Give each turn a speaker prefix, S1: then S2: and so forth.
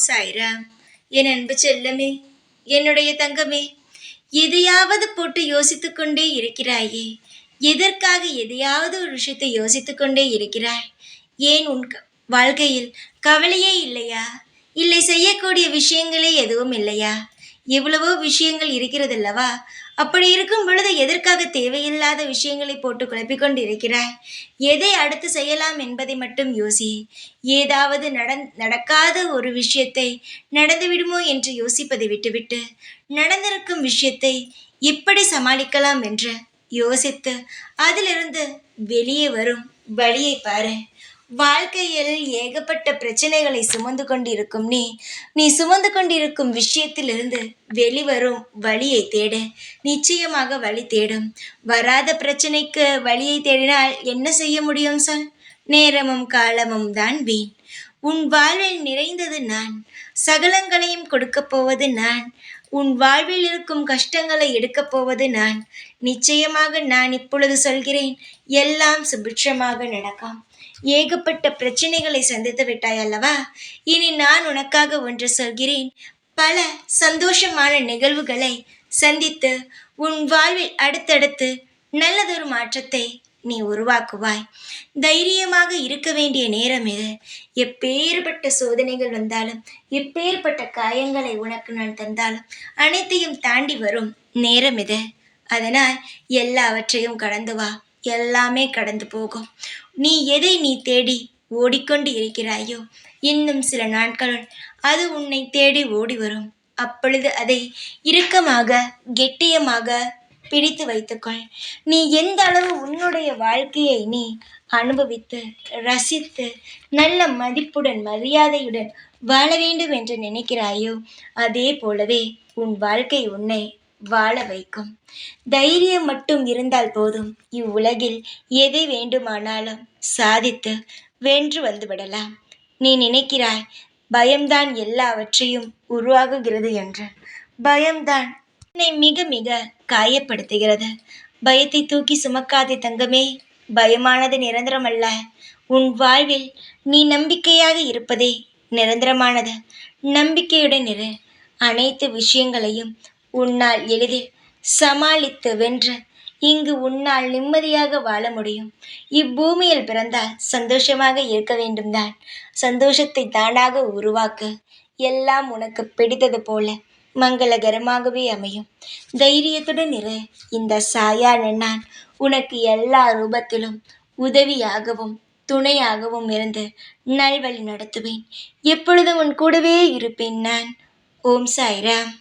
S1: சாய்ராம். என் அன்பு செல்லமே, என்னுடைய தங்கமே, எதையாவது போட்டு யோசித்துக் கொண்டே இருக்கிறாயே? எதற்காக எதையாவது ஒரு விஷயத்தை யோசித்துக் கொண்டே இருக்கிறாய்? ஏன் வாழ்க்கையில் கவலையே இல்லையா? இல்லை செய்யக்கூடிய விஷயங்களே எதுவும் இல்லையா? எவ்வளவோ விஷயங்கள் இருக்கிறதல்லவா? அப்படி இருக்கும் பொழுது எதற்காக தேவையில்லாத விஷயங்களை போட்டு குழப்பிக்கொண்டு இருக்கிறாய்? எதை அடுத்து செய்யலாம் என்பதை மட்டும் யோசி. ஏதாவது நடக்காத ஒரு விஷயத்தை நடந்துவிடுமோ என்று யோசிப்பதை விட்டுவிட்டு, நடந்திருக்கும் விஷயத்தை எப்படி சமாளிக்கலாம் என்று யோசித்து அதிலிருந்து வெளியே வரும் வழியை பாரு. வாழ்க்கையில் ஏகப்பட்ட பிரச்சனைகளை சுமந்து கொண்டிருக்கும் நீ சுமந்து கொண்டிருக்கும் விஷயத்திலிருந்து வெளிவரும் வழியை தேடு. நிச்சயமாக வழி தேடும். வராத பிரச்சனைக்கு வழியை தேடினால் என்ன செய்ய முடியும் சொல்? நேரமும் காலமும் தான் வீண். உன் வாழ்வில் நிறைந்தது நான், சகலங்களையும் கொடுக்கப் போவது நான். உன் வாழ்வில் இருக்கும் கஷ்டங்களை எடுக்கப் போவது நான். நிச்சயமாக நான் இப்பொழுது சொல்கிறேன், எல்லாம் சுபிட்சமாக நடக்கும். ஏகப்பட்ட பிரச்சனைகளை சந்தித்து விட்டாய் அல்லவா? இனி நான் உனக்காக ஒன்று சொல்கிறேன். பல சந்தோஷமான நிகழ்வுகளை சந்தித்து உன் வாழ்வில் அடுத்தடுத்து நல்லதொரு மாற்றத்தை நீ உருவாக்குவாய். தைரியமாக இருக்க வேண்டிய நேரம் இது. எப்பேற்பட்ட சோதனைகள் வந்தாலும், எப்பேற்பட்ட காயங்களை உனக்கு நான் தந்தாலும் அனைத்தையும் தாண்டி வரும் நேரம் இது. அதனால் எல்லாவற்றையும் கடந்து வா. எல்லாமே கடந்து போகும். நீ தேடி ஓடிக்கொண்டு இருக்கிறாயோ, இன்னும் சில நாட்களுள் அது உன்னை தேடி ஓடி வரும். அப்பொழுது அதை இறுக்கமாக கெட்டியமாக பிடித்து வைத்துக்கொள். நீ எந்த அளவு உன்னுடைய வாழ்க்கையை நீ அனுபவித்து ரசித்து நல்ல மதிப்புடன் மரியாதையுடன் வாழ வேண்டும் என்று நினைக்கிறாயோ, அதே போலவே உன் வாழ்க்கை உன்னை வாழ வைக்கும். தைரியம் மட்டும் இருந்தால் போதும். இவ்வுலகில் எதை வேண்டுமானாலும் சாதித்து வென்று வந்துவிடலாம். நீ நினைக்கிறாய் பயம்தான் எல்லாவற்றையும் உருவாகுகிறது என்று. பயம்தான் என்னை மிக மிக காயப்படுத்துகிறது. பயத்தை தூக்கி சுமக்காதே தங்கமே. பயமானது நிரந்தரமல்ல. உன் வாழ்வில் நீ நம்பிக்கையாக இருப்பதே நிரந்தரமானது. நம்பிக்கையுடன் இரு. அனைத்து விஷயங்களையும் உன்னால் எளிதில் சமாளித்து வென்று இங்கு உன்னால் நிம்மதியாக வாழ முடியும். இப்பூமியில் பிறந்தால் சந்தோஷமாக இருக்க வேண்டும்தான். சந்தோஷத்தை தானாக உருவாக்கு. எல்லாம் உனக்கு பிடித்தது போல மங்களகரமாகவே அமையும். தைரியத்துடன் இரு. இந்த சாயான நான் உனக்கு எல்லா ரூபத்திலும் உதவியாகவும் துணையாகவும் இருந்து நல்வழி நடத்துவேன். எப்பொழுதும் உன் கூடவே இருப்பேன் நான். ஓம் சாய்ராம்.